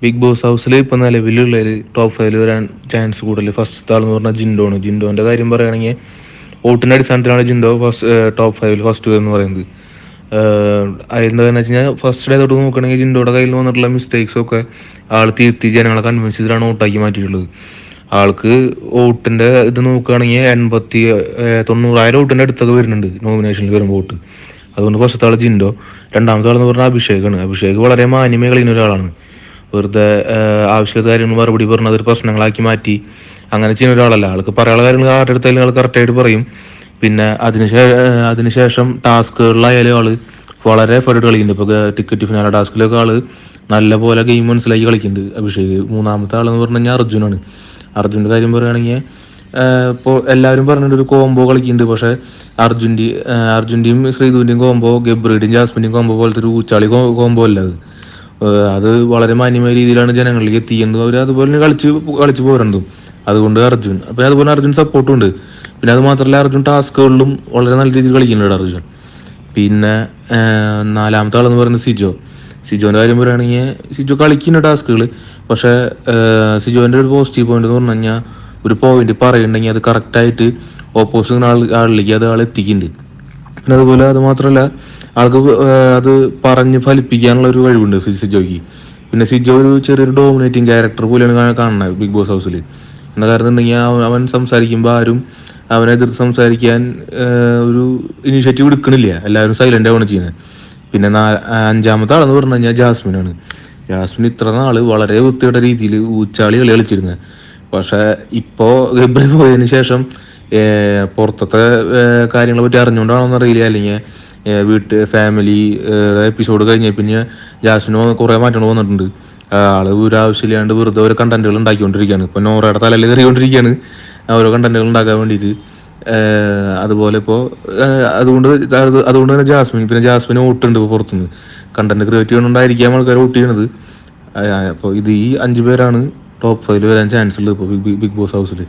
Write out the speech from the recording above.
Big boss ഹൗസിൽ ഇപ്പം നിലവിലുള്ള ടോപ്പ് 5 വരാൻ ചാൻസ് കൂടുതൽ ഫസ്റ്റ് ആളെന്ന് പറഞ്ഞാൽ ജിൻഡോ ആണ്. ജിൻഡോൻ്റെ കാര്യം പറയുകയാണെങ്കിൽ വോട്ടിൻ്റെ അടിസ്ഥാനത്തിലാണ് ജിൻഡോ ടോപ്പ് 5 ഫസ്റ്റ് എന്ന് പറയുന്നത്. അതെന്താണെന്ന് വെച്ച് കഴിഞ്ഞാൽ ഫസ്റ്റ് ഡേ തൊട്ട് നോക്കുകയാണെങ്കിൽ ജിൻഡോയുടെ കയ്യിൽ നിന്ന് വന്നിട്ടുള്ള മിസ്റ്റേക്സൊക്കെ ആൾ തിരുത്തി ജനങ്ങളെ കൺവിൻസ് ചെയ്തിട്ടാണ് വോട്ടാക്കി മാറ്റിയിട്ടുള്ളത്. ആൾക്ക് വോട്ടിൻ്റെ ഇത് നോക്കുകയാണെങ്കിൽ 90,000 വോട്ടിൻ്റെ അടുത്തൊക്കെ വരുന്നുണ്ട് നോമിനേഷനിൽ വരുമ്പോൾ വോട്ട്. അതുകൊണ്ട് ഫസ്റ്റത്തെ ആൾ ജിൻഡോ. രണ്ടാമത്തെ ആളെന്ന് പറഞ്ഞാൽ അഭിഷേകാണ്. അഭിഷേക് വളരെ മാന്യമേ കളിയുന്ന ഒരാളാണ്. വെറുതെ ആവശ്യമില്ലാത്ത കാര്യങ്ങൾ മറുപടി പറഞ്ഞ് അതൊരു പ്രശ്നങ്ങളാക്കി മാറ്റി അങ്ങനെ ചെയ്യുന്ന ഒരാളല്ല. ആൾക്ക് പറയാനുള്ള കാര്യങ്ങൾ ആരുടെ അടുത്തായാലും ആൾ കറക്റ്റായിട്ട് പറയും. പിന്നെ അതിനുശേഷം ടാസ്കുകളിലായാലും ആള് വളരെ എഫേർട്ട് കളിക്കുന്നുണ്ട്. ഇപ്പോൾ ടിക്കറ്റ് ഫിനാലെ ടാസ്കിലൊക്കെ ആള് നല്ല പോലെ ഗെയിം മനസ്സിലാക്കി കളിക്കുന്നുണ്ട് അഭിഷേക്. മൂന്നാമത്തെ ആളെന്ന് പറഞ്ഞു കഴിഞ്ഞാൽ അർജുനാണ്. അർജുൻ്റെ കാര്യം പറയുകയാണെങ്കിൽ ഇപ്പോൾ എല്ലാവരും പറഞ്ഞിട്ട് ഒരു കോംബോ കളിക്കുന്നുണ്ട്. പക്ഷേ അർജുൻ്റെയും ശ്രീധുവിൻ്റെയും കോംബോ ഗബ്രിയുടെയും ജാസ്മിൻ്റെയും കോംബോ പോലത്തെ ഒരു ഊച്ചാളി കോംബോ അല്ല അത്. അത് വളരെ മാന്യമായ രീതിയിലാണ് ജനങ്ങളിലേക്ക് എത്തിക്കുന്നത്. അവർ അതുപോലെ കളിച്ച് പോരുന്നതും. അതുകൊണ്ട് അർജുൻ പിന്നെ അതുപോലെ അർജുൻ സപ്പോർട്ടും ഉണ്ട്. പിന്നെ അത് മാത്രമല്ല അർജുൻ ടാസ്കുകളിലും വളരെ നല്ല രീതിയിൽ കളിക്കുന്നുണ്ട് അർജുൻ. പിന്നെ നാലാമത്തെ ആളെന്ന് പറയുന്നത് സിജോൻ്റെ കാര്യം പറയുകയാണെങ്കിൽ സിജോ കളിക്കുന്ന ടാസ്കുകൾ. പക്ഷേ സിജോൻ്റെ ഒരു പോസിറ്റീവ് പോയിന്റ് എന്ന് പറഞ്ഞു കഴിഞ്ഞാൽ ഒരു പോയിന്റ് പറയുന്നുണ്ടെങ്കിൽ അത് കറക്റ്റായിട്ട് ഓപ്പോസിറ്റ് ആളിലേക്ക് ആൾ എത്തിക്കുന്നുണ്ട്. പിന്നെ അതുപോലെ അത് മാത്രമല്ല ആൾക്ക് അത് പറഞ്ഞ് ഫലിപ്പിക്കാനുള്ള ഒരു കഴിവുണ്ട് സിജോയ്ക്ക്. പിന്നെ സിജോ ഒരു ചെറിയൊരു ഡോമിനേറ്റിംഗ് ക്യാരക്ടർ പോലെയാണ് കാണുന്നത് ബിഗ് ബോസ് ഹൗസിൽ. എന്താ കാരണം എന്നുണ്ടെങ്കിൽ അവൻ സംസാരിക്കുമ്പോൾ ആരും അവനെതിർത്ത് സംസാരിക്കാൻ ഒരു ഇനീഷ്യേറ്റീവ് എടുക്കണില്ല. എല്ലാവരും സൈലൻ്റ് ആവുകയാണ് ചെയ്യുന്നത്. പിന്നെ അഞ്ചാമത്തെ ആളെന്ന് പറഞ്ഞു കഴിഞ്ഞാൽ ജാസ്മിനാണ്. ജാസ്മിൻ ഇത്ര നാൾ വളരെ വൃത്തിയുടെ രീതിയിൽ ഊച്ചാളി കളിച്ചിരുന്നത്. പക്ഷേ ഇപ്പോൾ ഗബ്രി പോയതിന് ശേഷം പുറത്തത്തെ കാര്യങ്ങളെ പറ്റി അറിഞ്ഞുകൊണ്ടാണോന്ന് അറിയില്ല, അല്ലെങ്കിൽ ഫാമിലി എപ്പിസോഡ് കഴിഞ്ഞ പിന്നെ ജാസ്മിന് കുറേ മാറ്റങ്ങൾ വന്നിട്ടുണ്ട്. ആള് ഒരു ആവശ്യമില്ലാണ്ട് വെറുതെ ഓരോ കണ്ടന്റുകൾ ഉണ്ടാക്കിക്കൊണ്ടിരിക്കുകയാണ്. ഇപ്പോൾ നോറയുടെ തലയിൽ കയറിക്കൊണ്ടിരിക്കുകയാണ് ഓരോ കണ്ടന്റുകൾ ഉണ്ടാക്കാൻ വേണ്ടിയിട്ട്. അതുപോലെ ഇപ്പോൾ അതുകൊണ്ട് തന്നെ ജാസ്മിന് വോട്ടുണ്ട് ഇപ്പോൾ പുറത്തുനിന്ന് കണ്ടന്റ് ക്രിയേറ്റ് ചെയ്യണോണ്ടായിരിക്കാം ആൾക്കാർ വോട്ട് ചെയ്യണത്. അപ്പോൾ ഈ 5 പേരാണ് ടോപ്പ് 5 വരാൻ ചാൻസ് ഉള്ളത് ഇപ്പോൾ ബിഗ് ബോസ് ഹൗസിൽ.